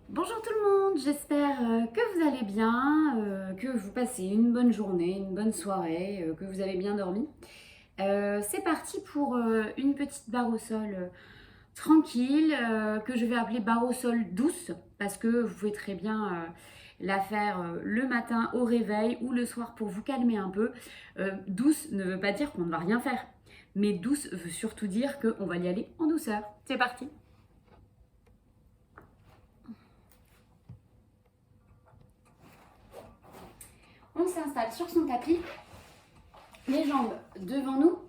Bonjour tout le monde, j'espère que vous allez bien, que vous passez une bonne journée, une bonne soirée, que vous avez bien dormi. C'est parti pour une petite barre au sol tranquille, que je vais appeler barre au sol douce, parce que vous pouvez très bien la faire le matin au réveil ou le soir pour vous calmer un peu. Douce ne veut pas dire qu'on ne va rien faire, mais douce veut surtout dire qu'on va y aller en douceur. C'est parti! On s'installe sur son tapis, les jambes devant nous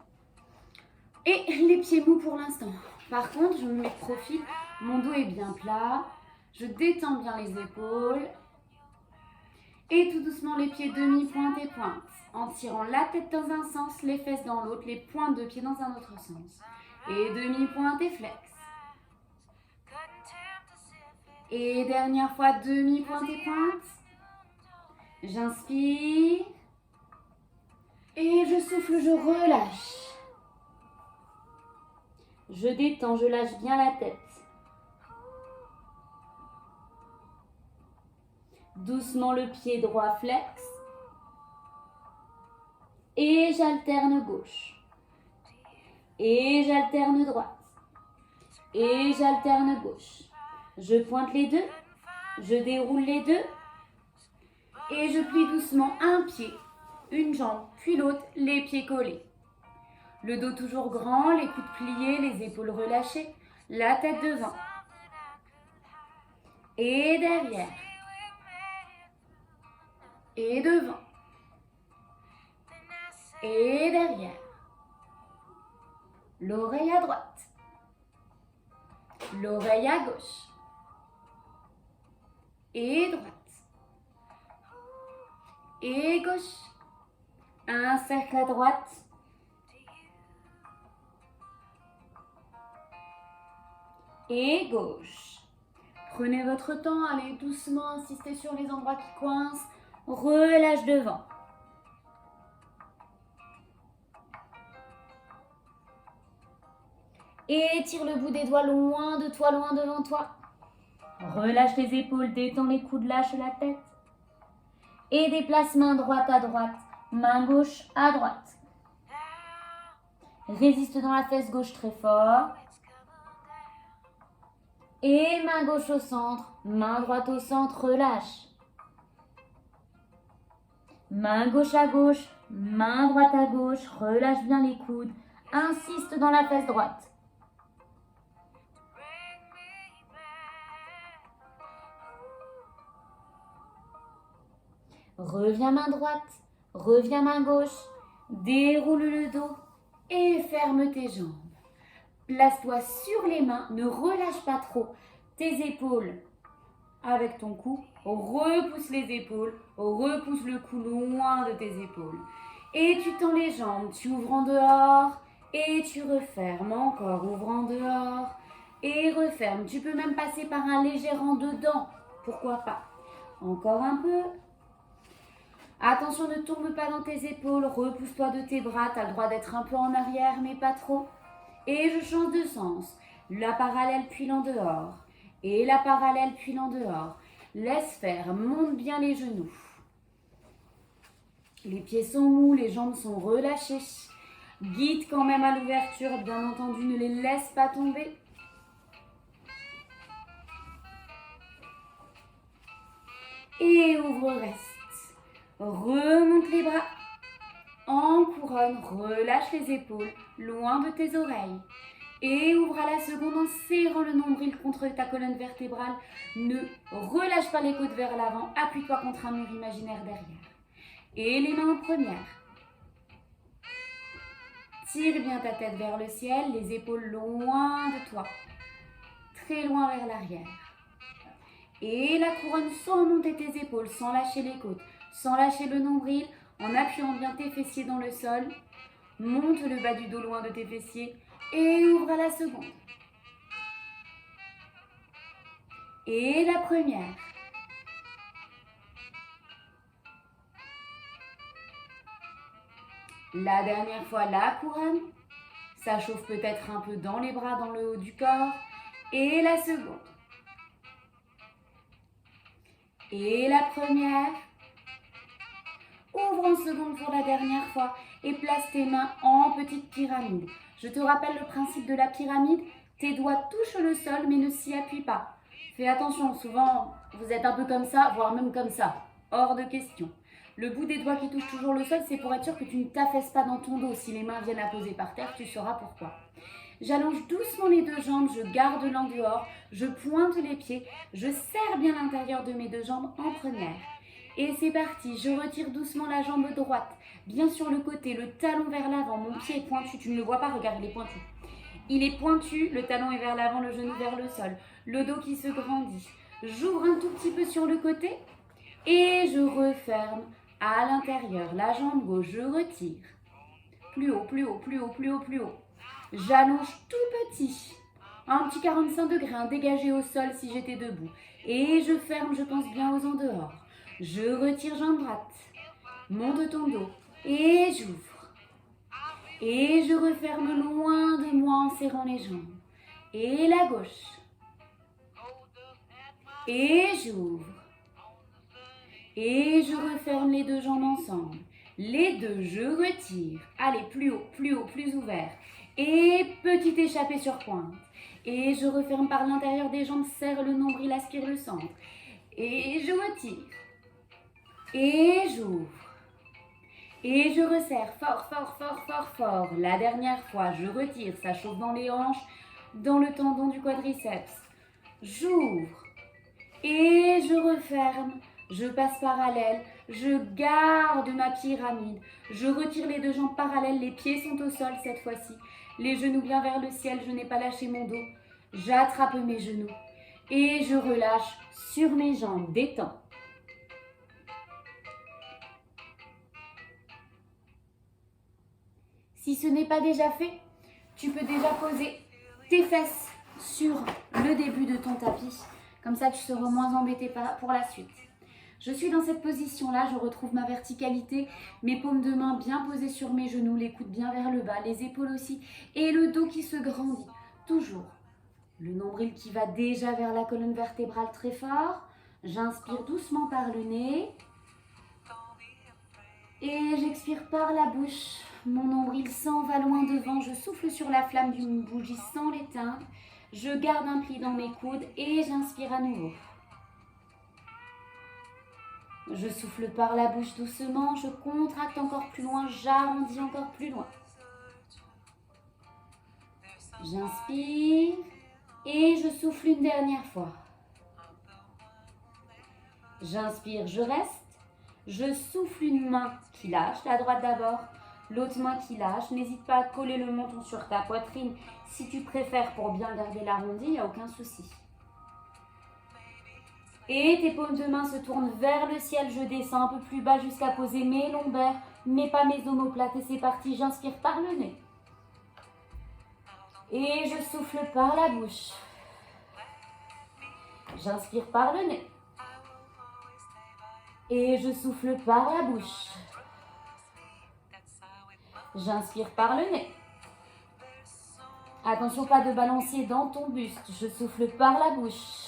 et les pieds mous pour l'instant. Par contre, je me mets de profil, mon dos est bien plat, je détends bien les épaules et tout doucement les pieds demi-pointe et pointe, en tirant la tête dans un sens, les fesses dans l'autre, les pointes de pied dans un autre sens. Et demi-pointe et flex. Et dernière fois, demi-pointe et pointe. J'inspire. Et je souffle, je relâche. Je détends, je lâche bien la tête. Doucement le pied droit flex. Et j'alterne gauche. Et j'alterne droite. Et j'alterne gauche. Je pointe les deux. Je déroule les deux. Et je plie doucement un pied, une jambe, puis l'autre, les pieds collés. Le dos toujours grand, les coudes pliés, les épaules relâchées, la tête devant. Et derrière. Et devant. Et derrière. L'oreille à droite. L'oreille à gauche. Et droite. Et gauche. Un cercle à droite. Et gauche. Prenez votre temps, allez doucement, insistez sur les endroits qui coincent. Relâche devant. Et tire le bout des doigts loin de toi, loin devant toi. Relâche les épaules, détends les coudes, lâche la tête. Et déplace main droite à droite, main gauche à droite. Résiste dans la fesse gauche très fort. Et main gauche au centre, main droite au centre, relâche. Main gauche à gauche, main droite à gauche, relâche bien les coudes. Insiste dans la fesse droite. Reviens main droite, reviens main gauche, déroule le dos et ferme tes jambes. Place-toi sur les mains, ne relâche pas trop tes épaules avec ton cou. Repousse les épaules, repousse le cou loin de tes épaules. Et tu tends les jambes, tu ouvres en dehors et tu refermes encore, ouvre en dehors et referme. Tu peux même passer par un léger en dedans, pourquoi pas. Encore un peu. Attention, ne tourne pas dans tes épaules, repousse-toi de tes bras, tu as le droit d'être un peu en arrière, mais pas trop. Et je change de sens, la parallèle puis l'en dehors, et la parallèle puis l'en dehors. Laisse faire, monte bien les genoux. Les pieds sont mous, les jambes sont relâchées. Guide quand même à l'ouverture, bien entendu, ne les laisse pas tomber. Et ouvre, reste. Remonte les bras, en couronne, relâche les épaules, loin de tes oreilles. Et ouvre à la seconde en serrant le nombril contre ta colonne vertébrale. Ne relâche pas les côtes vers l'avant, appuie-toi contre un mur imaginaire derrière. Et les mains en première. Tire bien ta tête vers le ciel, les épaules loin de toi, très loin vers l'arrière. Et la couronne sans monter tes épaules, sans lâcher les côtes, sans lâcher le nombril, en appuyant bien tes fessiers dans le sol. Monte le bas du dos loin de tes fessiers et ouvre à la seconde. Et la première. La dernière fois, la couronne. Ça chauffe peut-être un peu dans les bras, dans le haut du corps. Et la seconde. Et la première. Ouvre en seconde pour la dernière fois et place tes mains en petite pyramide. Je te rappelle le principe de la pyramide. Tes doigts touchent le sol mais ne s'y appuient pas. Fais attention, souvent vous êtes un peu comme ça, voire même comme ça. Hors de question. Le bout des doigts qui touchent toujours le sol, c'est pour être sûr que tu ne t'affaisses pas dans ton dos. Si les mains viennent à poser par terre, tu sauras pourquoi. J'allonge doucement les deux jambes, je garde l'angle dehors, je pointe les pieds, je serre bien l'intérieur de mes deux jambes en première. Et c'est parti, je retire doucement la jambe droite, bien sur le côté, le talon vers l'avant, mon pied est pointu, tu ne le vois pas, regarde, il est pointu. Il est pointu, le talon est vers l'avant, le genou vers le sol, le dos qui se grandit. J'ouvre un tout petit peu sur le côté et je referme à l'intérieur. La jambe gauche, je retire. Plus haut, plus haut, plus haut, plus haut, plus haut. J'allonge tout petit. Un petit 45 degrés, un dégagé au sol si j'étais debout. Et je ferme, je pense bien aux en dehors. Je retire jambe droite. Monte ton dos. Et j'ouvre. Et je referme loin de moi en serrant les jambes. Et la gauche. Et j'ouvre. Et je referme les deux jambes ensemble. Les deux, je retire. Allez, plus haut, plus ouvert. Et petite échappée sur pointe. Et je referme par l'intérieur des jambes, serre le nombril, aspire le centre. Et je retire. Et j'ouvre. Et je resserre fort, fort, fort, fort, fort. La dernière fois, je retire. Ça chauffe dans les hanches, dans le tendon du quadriceps. J'ouvre. Et je referme. Je passe parallèle. Je garde ma pyramide. Je retire les deux jambes parallèles. Les pieds sont au sol cette fois-ci. Les genoux bien vers le ciel. Je n'ai pas lâché mon dos. J'attrape mes genoux. Et je relâche sur mes jambes. Détends. Si ce n'est pas déjà fait, tu peux déjà poser tes fesses sur le début de ton tapis. Comme ça, tu seras moins embêté pour la suite. Je suis dans cette position-là, je retrouve ma verticalité, mes paumes de main bien posées sur mes genoux, les coudes bien vers le bas, les épaules aussi, et le dos qui se grandit. Toujours. Le nombril qui va déjà vers la colonne vertébrale très fort. J'inspire doucement par le nez. Et j'expire par la bouche. Mon nombril s'en va loin devant. Je souffle sur la flamme d'une bougie sans l'éteindre. Je garde un pli dans mes coudes et j'inspire à nouveau. Je souffle par la bouche doucement. Je contracte encore plus loin. J'arrondis encore plus loin. J'inspire et je souffle une dernière fois. J'inspire, je reste. Je souffle une main qui lâche, la droite d'abord, l'autre main qui lâche. N'hésite pas à coller le menton sur ta poitrine si tu préfères pour bien garder l'arrondi, il n'y a aucun souci. Et tes paumes de main se tournent vers le ciel, je descends un peu plus bas jusqu'à poser mes lombaires, mais pas mes omoplates. Et c'est parti, j'inspire par le nez. Et je souffle par la bouche. J'inspire par le nez. Et je souffle par la bouche. J'inspire par le nez. Attention, pas de balancier dans ton buste. Je souffle par la bouche.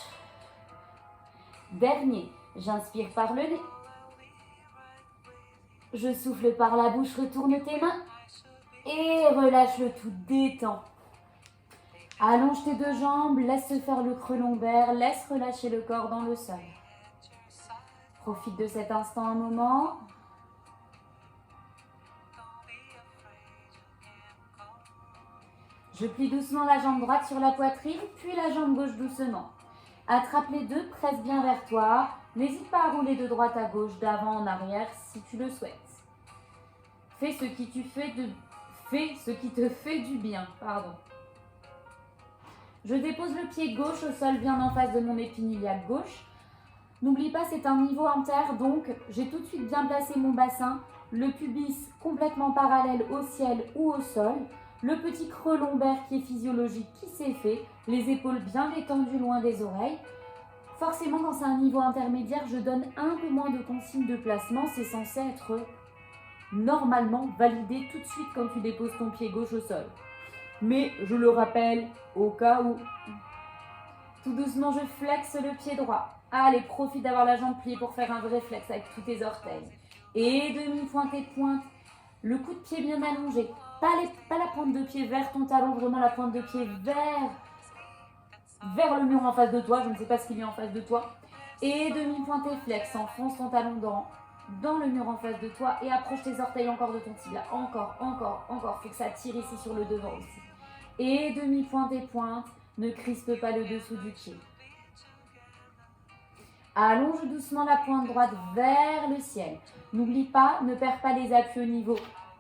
Dernier, j'inspire par le nez. Je souffle par la bouche, retourne tes mains. Et relâche le tout, détends. Allonge tes deux jambes, laisse faire le creux lombaire, laisse relâcher le corps dans le sol. Profite de cet instant un moment. Je plie doucement la jambe droite sur la poitrine, puis la jambe gauche doucement. Attrape les deux, presse bien vers toi. N'hésite pas à rouler de droite à gauche, d'avant en arrière si tu le souhaites. Fais ce qui te fait du bien. Je dépose le pied gauche au sol bien en face de mon épine iliaque gauche. N'oublie pas, c'est un niveau inter, donc j'ai tout de suite bien placé mon bassin, le pubis complètement parallèle au ciel ou au sol, le petit creux lombaire qui est physiologique qui s'est fait, les épaules bien détendues loin des oreilles. Forcément, quand c'est un niveau intermédiaire, je donne un peu moins de consignes de placement, c'est censé être normalement validé tout de suite quand tu déposes ton pied gauche au sol. Mais je le rappelle, au cas où, tout doucement je flexe le pied droit. Allez, profite d'avoir la jambe pliée pour faire un vrai flex avec tous tes orteils. Et demi-pointe et pointe. Le coup de pied bien allongé. Pas la pointe de pied vers ton talon, vraiment la pointe de pied vers le mur en face de toi. Je ne sais pas ce qu'il y a en face de toi. Et demi-pointe et flex. Enfonce ton talon dans le mur en face de toi et approche tes orteils encore de ton tibia. Encore. Faut que ça tire ici sur le devant aussi. Et demi-pointe et pointe. Ne crispe pas le dessous du pied. Allonge doucement la pointe droite vers le ciel. N'oublie pas, ne perds pas les appuis au niveau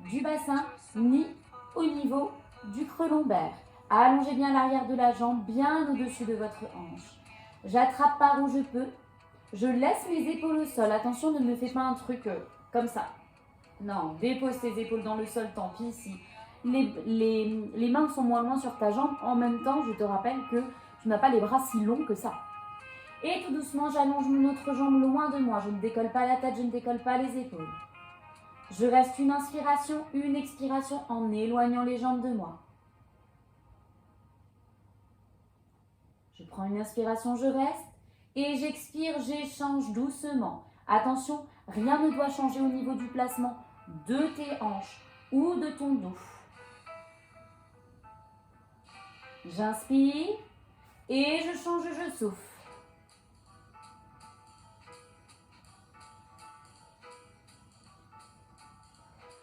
du bassin ni au niveau du creux lombaire. Allongez bien l'arrière de la jambe, bien au-dessus de votre hanche. J'attrape par où je peux. Je laisse mes épaules au sol. Attention, ne me fais pas un truc comme ça. Non, dépose tes épaules dans le sol, tant pis si les mains sont moins loin sur ta jambe. En même temps, je te rappelle que tu n'as pas les bras si longs que ça. Et tout doucement, j'allonge mon autre jambe loin de moi. Je ne décolle pas la tête, je ne décolle pas les épaules. Je reste une inspiration, une expiration en éloignant les jambes de moi. Je prends une inspiration, je reste. Et j'expire, j'échange doucement. Attention, rien ne doit changer au niveau du placement de tes hanches ou de ton dos. J'inspire et je change, je souffle.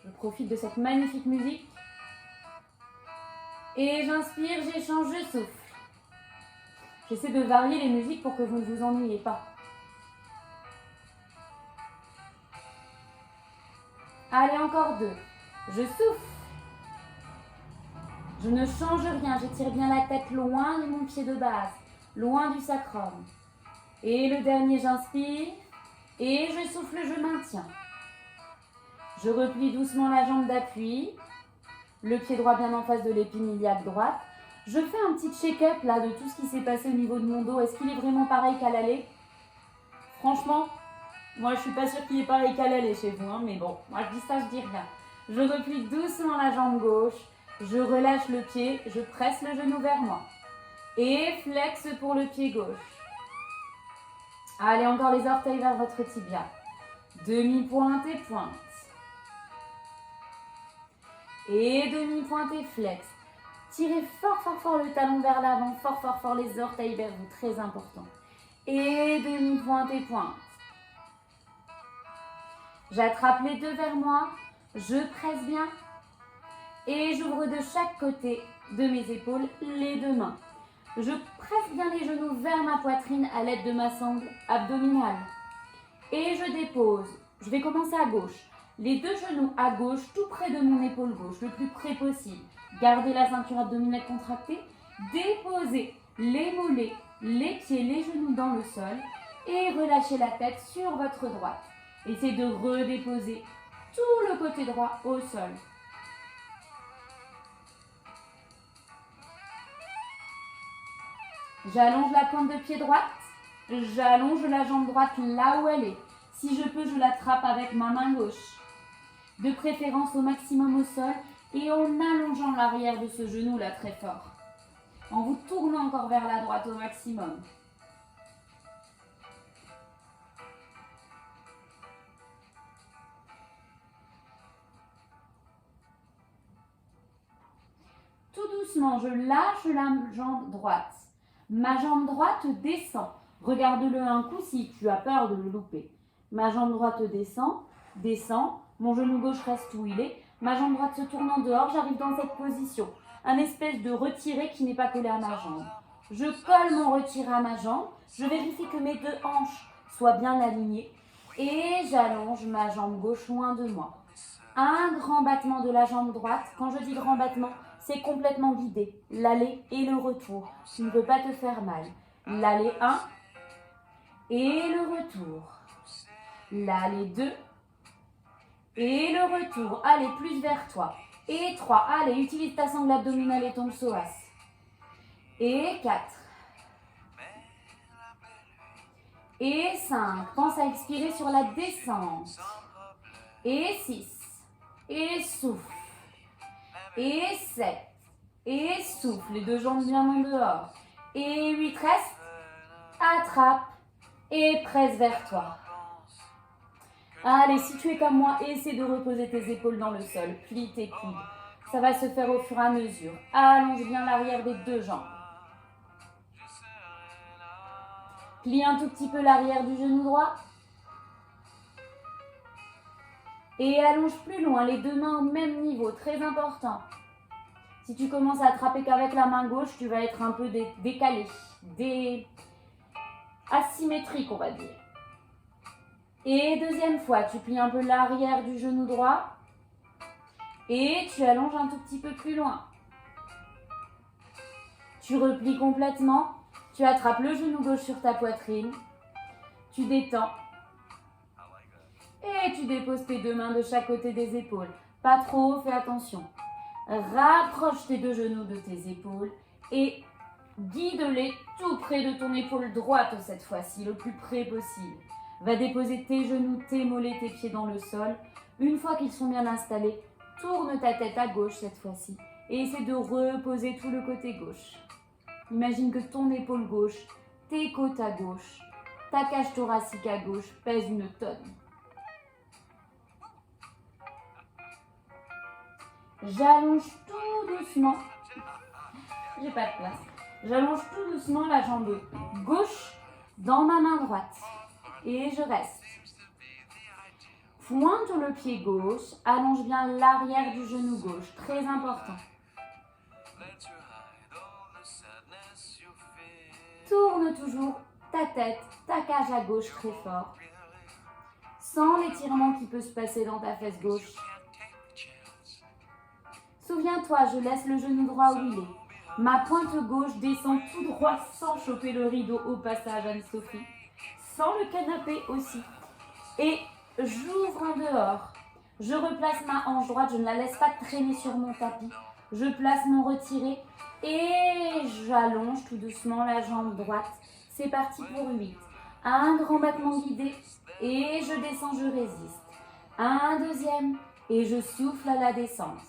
Je profite de cette magnifique musique. Et j'inspire, j'échange, je souffle. J'essaie de varier les musiques pour que vous ne vous ennuyez pas. Allez, encore 2. Je souffle. Je ne change rien, j'étire bien la tête loin de mon pied de base, loin du sacrum. Et le dernier, j'inspire. Et je souffle, je maintiens. Je replie doucement la jambe d'appui. Le pied droit bien en face de l'épine iliaque droite. Je fais un petit check-up là de tout ce qui s'est passé au niveau de mon dos. Est-ce qu'il est vraiment pareil qu'à l'aller? Franchement, moi je suis pas sûre qu'il est pareil qu'à l'aller chez vous, hein, mais bon, moi je dis ça, je dis rien. Je replie doucement la jambe gauche. Je relâche le pied, je presse le genou vers moi. Et flex pour le pied gauche. Allez, encore les orteils vers votre tibia. Demi-pointe et pointe. Et demi-pointe et flex. Tirez fort le talon vers l'avant, fort les orteils vers vous, très important. Et demi-pointe et pointe. J'attrape les deux vers moi, je presse bien et j'ouvre de chaque côté de mes épaules les deux mains. Je presse bien les genoux vers ma poitrine à l'aide de ma sangle abdominale. Et je dépose. Je vais commencer à gauche. Les deux genoux à gauche, tout près de mon épaule gauche, le plus près possible. Gardez la ceinture abdominale contractée. Déposez les mollets, les pieds, les genoux dans le sol. Et relâchez la tête sur votre droite. Essayez de redéposer tout le côté droit au sol. J'allonge la pointe de pied droite. J'allonge la jambe droite là où elle est. Si je peux, je l'attrape avec ma main gauche. De préférence au maximum au sol et en allongeant l'arrière de ce genou là très fort. En vous tournant encore vers la droite au maximum. Tout doucement, je lâche la jambe droite. Ma jambe droite descend. Regarde-le un coup si tu as peur de le louper. Ma jambe droite descend. Mon genou gauche reste où il est. Ma jambe droite se tourne en dehors. J'arrive dans cette position. Un espèce de retiré qui n'est pas collé à ma jambe. Je colle mon retiré à ma jambe. Je vérifie que mes deux hanches soient bien alignées. Et j'allonge ma jambe gauche loin de moi. Un grand battement de la jambe droite. Quand je dis grand battement, c'est complètement guidé. L'aller et le retour. Tu ne peux pas te faire mal. L'aller 1 et le retour. L'aller 2 et le retour. Allez, plus vers toi. Et 3. Allez, utilise ta sangle abdominale et ton psoas. Et 4. Et 5. Pense à expirer sur la descente. Et 6. Et souffle. Et 7. Et souffle. Les deux jambes bien en dehors. Et 8. Reste. Attrape. et presse vers toi. Allez, si tu es comme moi, essaie de reposer tes épaules dans le sol. Plie tes coudes. Ça va se faire au fur et à mesure. Allonge bien l'arrière des deux jambes. Plie un tout petit peu l'arrière du genou droit. Et allonge plus loin, les deux mains au même niveau, très important. Si tu commences à attraper qu'avec la main gauche, tu vas être un peu décalé, asymétrique, on va dire. Et deuxième fois, tu plies un peu l'arrière du genou droit et tu allonges un tout petit peu plus loin. Tu replies complètement, tu attrapes le genou gauche sur ta poitrine, tu détends et tu déposes tes deux mains de chaque côté des épaules. Pas trop, fais attention. Rapproche tes deux genoux de tes épaules et guide-les tout près de ton épaule droite cette fois-ci, le plus près possible. Va déposer tes genoux, tes mollets, tes pieds dans le sol. Une fois qu'ils sont bien installés, tourne ta tête à gauche cette fois-ci et essaie de reposer tout le côté gauche. Imagine que ton épaule gauche, tes côtes à gauche, ta cage thoracique à gauche pèse une tonne. J'allonge tout doucement. J'ai pas de place. J'allonge tout doucement la jambe gauche dans ma main droite. Et je reste. Pointe le pied gauche, allonge bien l'arrière du genou gauche, très important. Tourne toujours ta tête, ta cage à gauche très fort. Sans l'étirement qui peut se passer dans ta fesse gauche. Souviens-toi, je laisse le genou droit où il est. Ma pointe gauche descend tout droit sans choper le rideau au passage, Anne-Sophie. Sans le canapé aussi. Et j'ouvre en dehors. Je replace ma hanche droite, je ne la laisse pas traîner sur mon tapis. Je place mon retiré et j'allonge tout doucement la jambe droite. C'est parti pour 8. Un grand battement guidé et je descends, je résiste. Un deuxième et je souffle à la descente.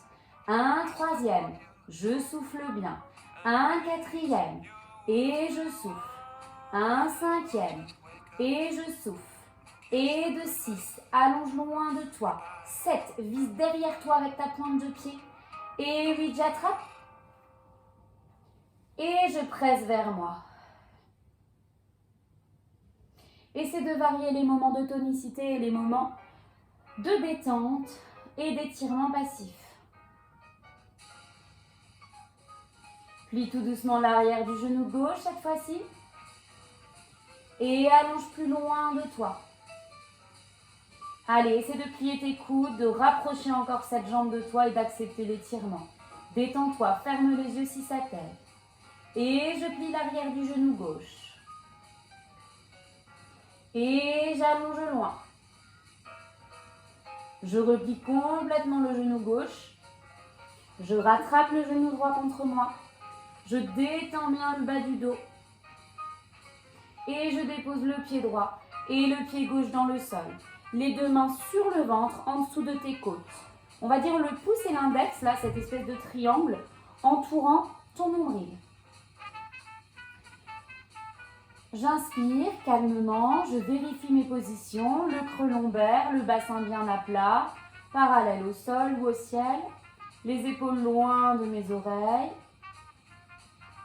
Un troisième, je souffle bien. Un quatrième et je souffle. Un cinquième et je souffle. Et de 6, allonge loin de toi. 7, vise derrière toi avec ta pointe de pied. Et 8, j'attrape. Et je presse vers moi. Essaie de varier les moments de tonicité et les moments de détente et d'étirement passif. Plie tout doucement l'arrière du genou gauche cette fois-ci. Et allonge plus loin de toi. Allez, essaie de plier tes coudes, de rapprocher encore cette jambe de toi et d'accepter l'étirement. Détends-toi, ferme les yeux si ça t'aide. Et je plie l'arrière du genou gauche. Et j'allonge loin. Je replie complètement le genou gauche. Je rattrape le genou droit contre moi. Je détends bien le bas du dos. Et je dépose le pied droit et le pied gauche dans le sol. Les deux mains sur le ventre, en dessous de tes côtes. On va dire le pouce et l'index, là, cette espèce de triangle, entourant ton nombril. J'inspire calmement, je vérifie mes positions, le creux lombaire, le bassin bien à plat, parallèle au sol ou au ciel, les épaules loin de mes oreilles,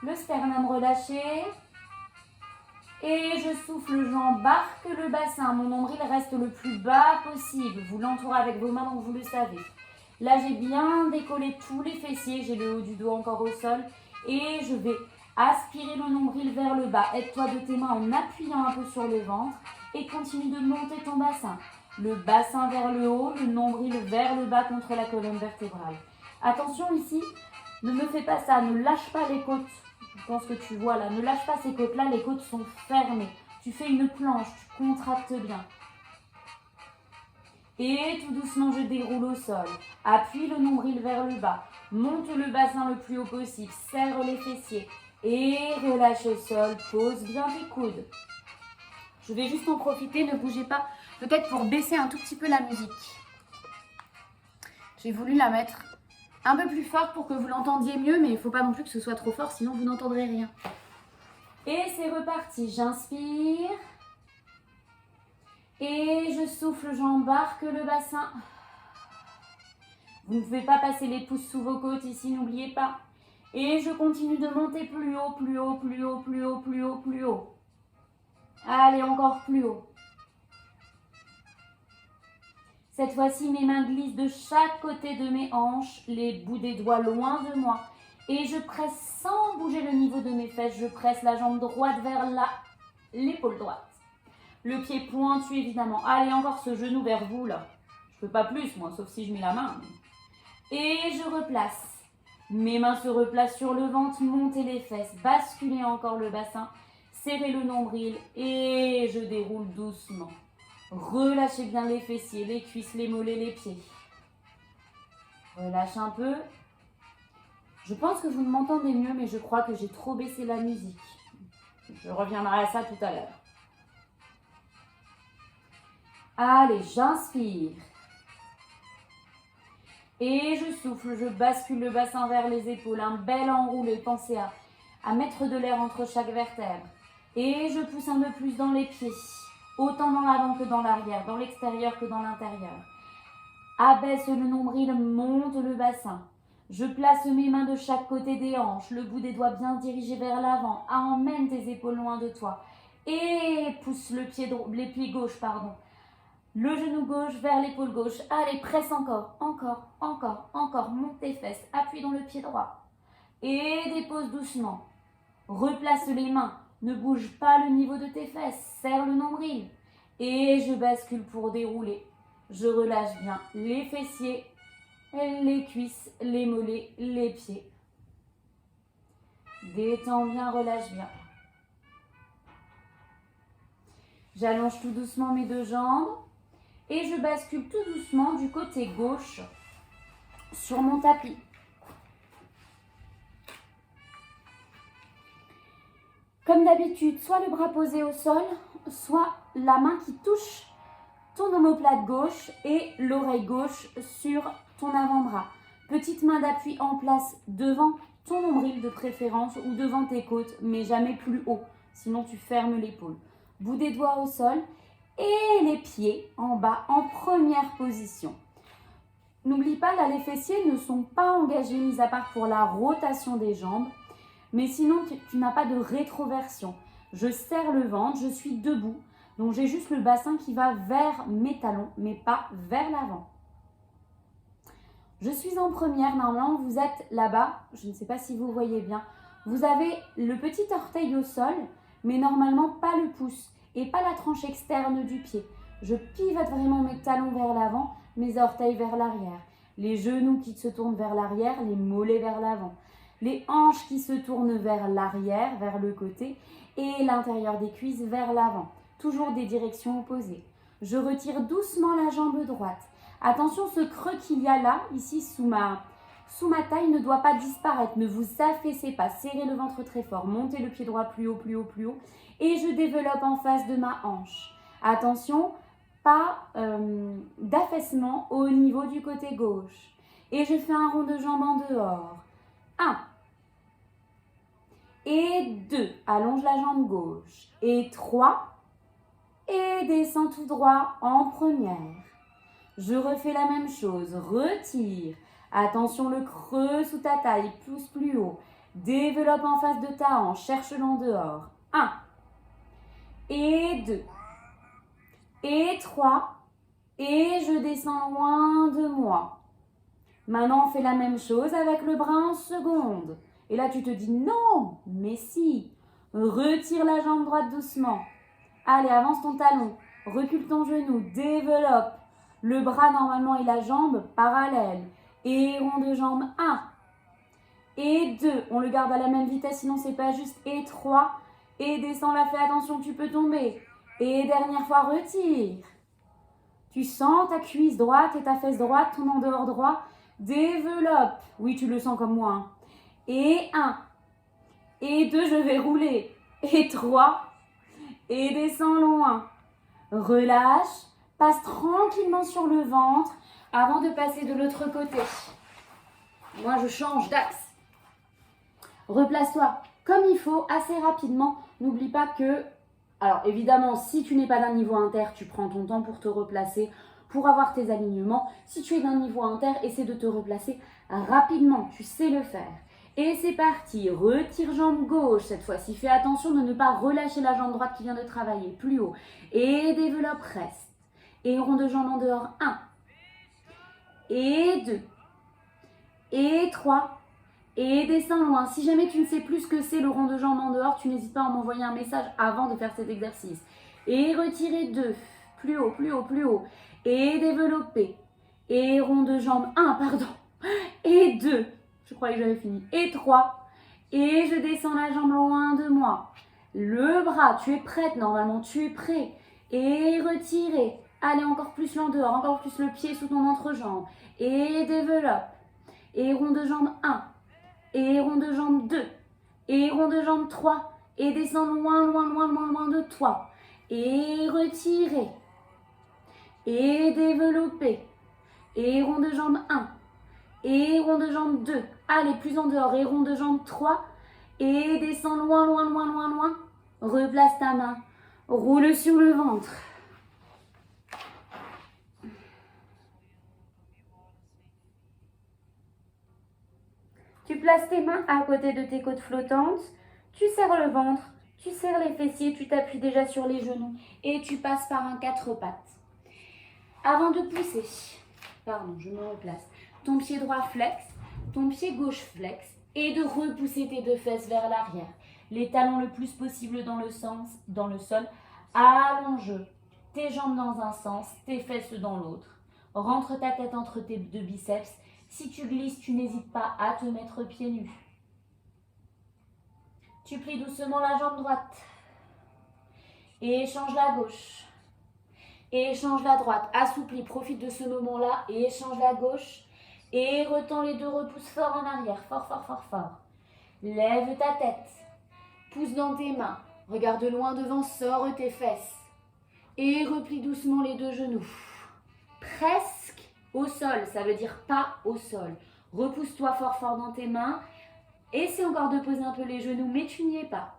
le sternum relâché. Et je souffle, j'embarque le bassin. Mon nombril reste le plus bas possible. Vous l'entourez avec vos mains, donc vous le savez. Là, j'ai bien décollé tous les fessiers. J'ai le haut du dos encore au sol. Et je vais aspirer le nombril vers le bas. Aide-toi de tes mains en appuyant un peu sur le ventre. Et continue de monter ton bassin. Le bassin vers le haut, le nombril vers le bas contre la colonne vertébrale. Attention ici, ne me fais pas ça. Ne lâche pas les côtes. Je pense que tu vois là, ne lâche pas ces côtes-là, les côtes sont fermées. Tu fais une planche, tu contractes bien. Et tout doucement, je déroule au sol. Appuie le nombril vers le bas. Monte le bassin le plus haut possible. Serre les fessiers. Et relâche au sol. Pose bien tes coudes. Je vais juste en profiter, ne bougez pas. Peut-être pour baisser un tout petit peu la musique. J'ai voulu la mettre un peu plus fort pour que vous l'entendiez mieux, mais il ne faut pas non plus que ce soit trop fort, sinon vous n'entendrez rien. Et c'est reparti. J'inspire. Et je souffle, j'embarque le bassin. Vous ne pouvez pas passer les pouces sous vos côtes ici, n'oubliez pas. Et je continue de monter plus haut, plus haut, plus haut, plus haut, plus haut, plus haut. Allez, encore plus haut. Cette fois-ci, mes mains glissent de chaque côté de mes hanches, les bouts des doigts loin de moi. Et je presse sans bouger le niveau de mes fesses. Je presse la jambe droite vers l'épaule droite. Le pied pointu, évidemment. Allez, encore ce genou vers vous, là. Je ne peux pas plus, moi, sauf si je mets la main. Et je replace. Mes mains se replacent sur le ventre, montez les fesses, basculez encore le bassin, serrez le nombril et je déroule doucement. Relâchez bien les fessiers, les cuisses, les mollets, les pieds. Relâche un peu. Je pense que vous m'entendez mieux, mais je crois que j'ai trop baissé la musique. Je reviendrai à ça tout à l'heure. Allez, j'inspire. Et je souffle, je bascule le bassin vers les épaules, un bel enroulé. Pensez à mettre de l'air entre chaque vertèbre. Et je pousse un peu plus dans les pieds, autant dans l'avant que dans l'arrière, dans l'extérieur que dans l'intérieur. Abaisse le nombril, monte le bassin. Je place mes mains de chaque côté des hanches, le bout des doigts bien dirigé vers l'avant. Emmène tes épaules loin de toi. Et pousse les pieds gauche, pardon. Le genou gauche vers l'épaule gauche. Allez, presse encore, encore, encore, encore. Monte tes fesses, appuie dans le pied droit. Et dépose doucement. Replace les mains. Ne bouge pas le niveau de tes fesses. Serre le nombril. Et je bascule pour dérouler. Je relâche bien les fessiers, les cuisses, les mollets, les pieds. Détends bien, relâche bien. J'allonge tout doucement mes deux jambes. Et je bascule tout doucement du côté gauche sur mon tapis. Comme d'habitude, soit le bras posé au sol, soit la main qui touche ton omoplate gauche et l'oreille gauche sur ton avant-bras. Petite main d'appui en place devant ton nombril de préférence ou devant tes côtes, mais jamais plus haut, sinon tu fermes l'épaule. Bout des doigts au sol. Et les pieds en bas en première position. N'oublie pas, là, les fessiers ne sont pas engagés, mis à part pour la rotation des jambes. Mais sinon, tu n'as pas de rétroversion. Je serre le ventre, je suis debout. Donc, j'ai juste le bassin qui va vers mes talons, mais pas vers l'avant. Je suis en première. Normalement, vous êtes là-bas. Je ne sais pas si vous voyez bien. Vous avez le petit orteil au sol, mais normalement pas le pouce. Et pas la tranche externe du pied. Je pivote vraiment mes talons vers l'avant, mes orteils vers l'arrière. Les genoux qui se tournent vers l'arrière, les mollets vers l'avant. Les hanches qui se tournent vers l'arrière, vers le côté, et l'intérieur des cuisses vers l'avant. Toujours des directions opposées. Je retire doucement la jambe droite. Attention, ce creux qu'il y a là, ici sous ma taille, ne doit pas disparaître. Ne vous affaissez pas. Serrez le ventre très fort. Montez le pied droit plus haut, plus haut, plus haut. Et je développe en face de ma hanche. Attention, pas d'affaissement au niveau du côté gauche. Et je fais un rond de jambes en dehors. 1. Et 2. Allonge la jambe gauche. Et 3. Et descends tout droit en première. Je refais la même chose. Retire. Attention, le creux sous ta taille. Pousse plus haut. Développe en face de ta hanche. Cherche-le en dehors. 1. Et 2, et 3, et je descends loin de moi. Maintenant, on fait la même chose avec le bras en seconde. Et là, tu te dis non, mais si. Retire la jambe droite doucement. Allez, avance ton talon, recule ton genou, développe. Le bras normalement et la jambe parallèles. Et rond de jambe 1. Et 2, on le garde à la même vitesse, sinon c'est pas juste. Et 3. Et descends la, fais attention, tu peux tomber. Et dernière fois, retire. Tu sens ta cuisse droite et ta fesse droite, ton en dehors droit. Développe. Oui, tu le sens comme moi. Hein. Et 1. Et 2, je vais rouler. Et 3. Et descends loin. Relâche. Passe tranquillement sur le ventre avant de passer de l'autre côté. Moi, je change d'axe. Replace-toi comme il faut, assez rapidement. N'oublie pas que Alors évidemment, si tu n'es pas d'un niveau inter, tu prends ton temps pour te replacer, pour avoir tes alignements. Si tu es d'un niveau inter, essaie de te replacer rapidement, tu sais le faire. Et c'est parti, retire jambe gauche cette fois-ci. Fais attention de ne pas relâcher la jambe droite qui vient de travailler, plus haut. Et développe, reste. Et rond de jambe en dehors, 1. Et 2. Et 3. Et descends loin. Si jamais tu ne sais plus ce que c'est le rond de jambe en dehors, tu n'hésites pas à m'envoyer un message avant de faire cet exercice. Et retirer 2. Plus haut, plus haut, plus haut. Et développer. Et rond de jambe 1, pardon. Et 2. Je croyais que j'avais fini. Et 3. Et je descends la jambe loin de moi. Le bras, tu es prête normalement, tu es prêt. Et retirer. Allez, encore plus l'endehors, encore plus le pied sous ton entrejambe. Et développe. Et rond de jambe 1. Et rond de jambe 2. Et rond de jambe 3. Et descends loin, loin, loin, loin, loin de toi. Et retirer. Et développer. Et rond de jambe 1. Et rond de jambe 2. Allez, plus en dehors. Et rond de jambe 3. Et descends loin, loin, loin, loin, loin. Replace ta main. Roule sur le ventre. Tu places tes mains à côté de tes côtes flottantes. Tu serres le ventre. Tu serres les fessiers. Tu t'appuies déjà sur les genoux. Et tu passes par un 4 pattes. Avant de pousser, pardon, je me replace. Ton pied droit flex, ton pied gauche flex et de repousser tes deux fesses vers l'arrière. Les talons le plus possible dans le sol. Allonge tes jambes dans un sens, tes fesses dans l'autre. Rentre ta tête entre tes deux biceps. Si tu glisses, tu n'hésites pas à te mettre pieds nus. Tu plies doucement la jambe droite. Et échange la gauche. Et échange la droite. Assouplis, profite de ce moment-là. Et échange la gauche. Et retends les deux, repousse fort en arrière. Fort, fort, fort, fort. Lève ta tête. Pousse dans tes mains. Regarde loin devant, sors tes fesses. Et replie doucement les deux genoux. Presque au sol, ça veut dire pas au sol. Repousse-toi fort, fort dans tes mains. Essaie encore de poser un peu les genoux, mais tu n'y es pas.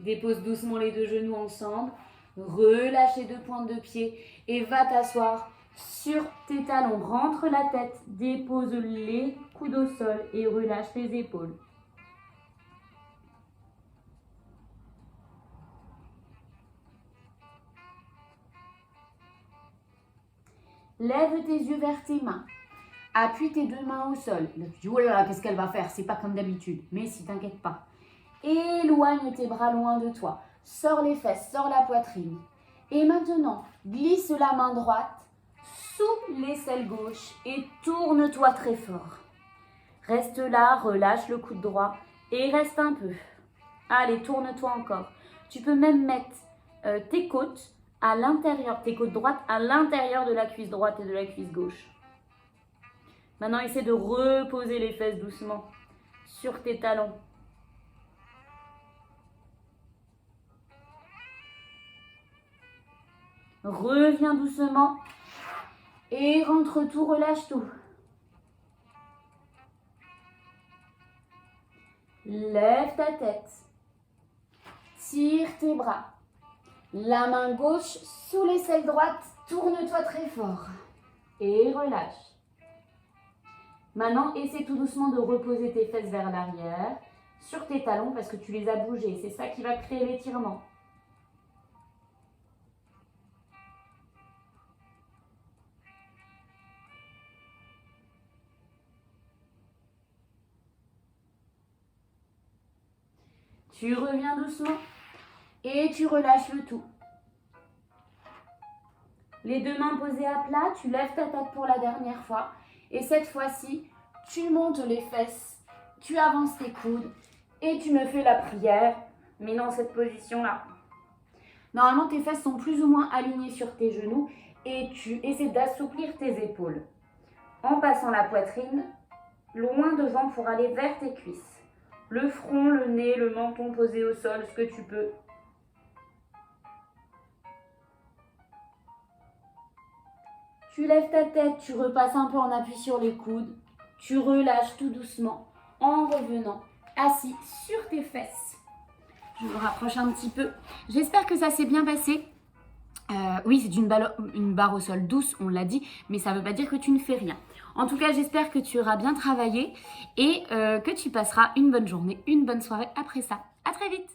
Dépose doucement les deux genoux ensemble. Relâche les deux pointes de pied et va t'asseoir sur tes talons. Rentre la tête, dépose les coudes au sol et relâche les épaules. Lève tes yeux vers tes mains. Appuie tes deux mains au sol. Là, tu dis, oh là là, qu'est-ce qu'elle va faire? C'est pas comme d'habitude. Mais si, t'inquiète pas. Éloigne tes bras loin de toi. Sors les fesses, sors la poitrine. Et maintenant, glisse la main droite sous l'aisselle gauche et tourne-toi très fort. Reste là, relâche le coude droit et reste un peu. Allez, tourne-toi encore. Tu peux même mettre tes côtes à l'intérieur, tes côtes droites à l'intérieur de la cuisse droite et de la cuisse gauche. Maintenant, essaie de reposer les fesses doucement sur tes talons. Reviens doucement et rentre tout, relâche tout. Lève ta tête. Tire tes bras. La main gauche sous l'aisselle droite. Tourne-toi très fort. Et relâche. Maintenant, essaie tout doucement de reposer tes fesses vers l'arrière, sur tes talons parce que tu les as bougés. C'est ça qui va créer l'étirement. Tu reviens doucement et tu relâches le tout. Les deux mains posées à plat, tu lèves ta tête pour la dernière fois. Et cette fois-ci, tu montes les fesses, tu avances tes coudes et tu me fais la prière, mais dans cette position-là. Normalement, tes fesses sont plus ou moins alignées sur tes genoux et tu essaies d'assouplir tes épaules en passant la poitrine loin devant pour aller vers tes cuisses. Le front, le nez, le menton posé au sol, ce que tu peux. Tu lèves ta tête, tu repasses un peu en appui sur les coudes. Tu relâches tout doucement en revenant assis sur tes fesses. Je me rapproche un petit peu. J'espère que ça s'est bien passé. Oui, c'est une barre au sol douce, on l'a dit, mais ça ne veut pas dire que tu ne fais rien. En tout cas, j'espère que tu auras bien travaillé et que tu passeras une bonne journée, une bonne soirée après ça. À très vite!